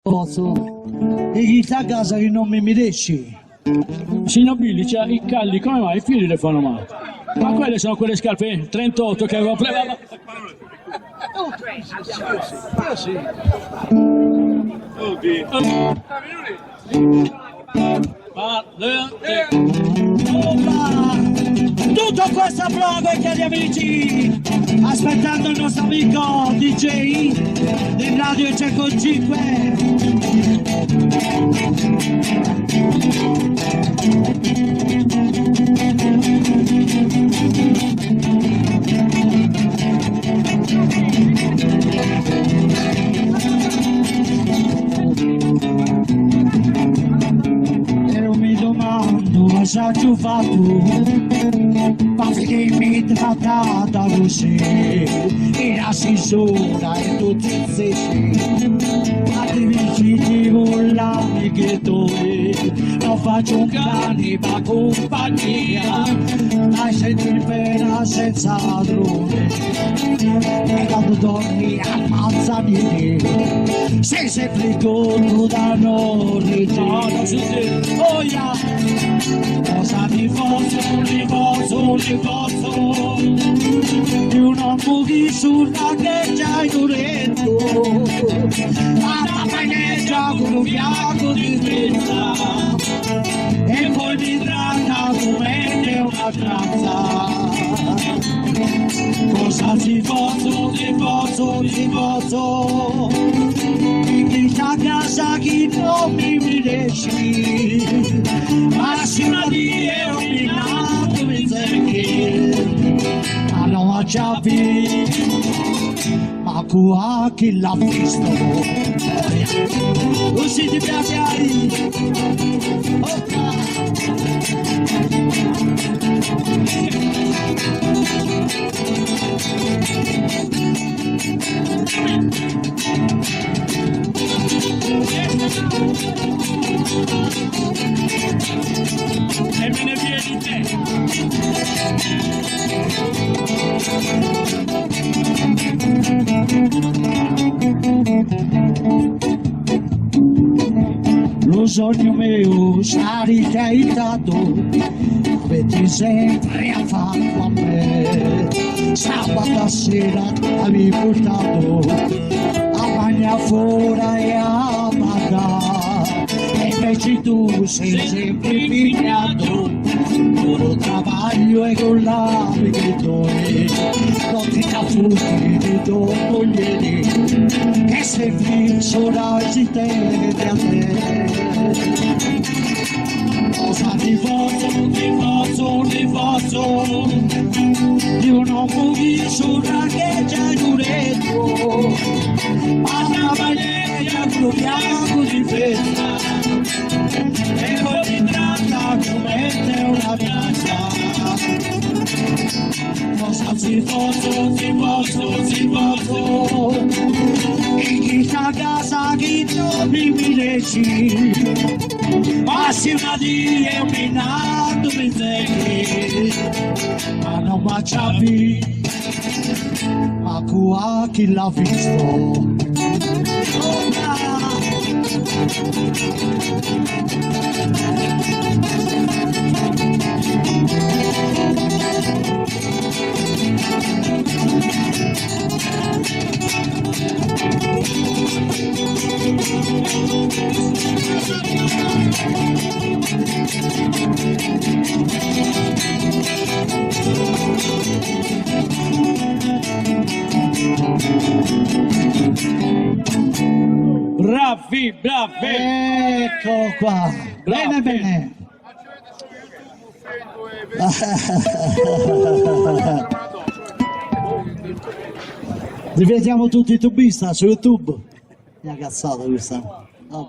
Posso? E chi sta a casa che non mi riesci? Signor Billy, c'ha i calli, come mai? I figli le fanno male. Ma quelle sono quelle scarpe 38 che avevo preso. Tutto questo applauso, cari amici, aspettando il nostro amico DJ del Radio 105. Cosa ci ho fatto? Ma perché mi trattata così? E la signora e tutti i zessi altrimenti ti volami che tu non faccio un cane ma compagnia dai senti pena senza padrone e quando dormi ammazzami sei sempre contro da non ritiro oh yeah. Cosa ti posso di una buchi sulla che c'hai duretto la maneggia con un fiato di fretta e poi mi tratta come una tranza cosa ti posso chi sta a casa chi non mi riesci ma si una Dio mi nato mi zecchi ma non ha già ma qua chi l'ha visto così ti piace E me ne vieni te. Lo sogno mio sarà ricaitato metti sempre a farlo a me sabato sera avevi portato a mangiare fuori e a pagare e invece tu sei sempre impegnato con il travaglio e con l'abito non ti da tutti di tuo moglie che sei fisso da esistente a te cosa ti posso di un buchi sulla che c'è duretto ma una maneggia con un fiato di fretta e poi ti tratta come una piazza cosa ti posso e chi sta a casa chi non mi riesci ma se una Dio mi nato mi zecchi ma non m'acciappi ma qua chi l'ha visto Bravi, bravi. Ecco qua. Bene, bene. Diventiamo tutti tubista su YouTube. Una cazzata questa. Vabbè.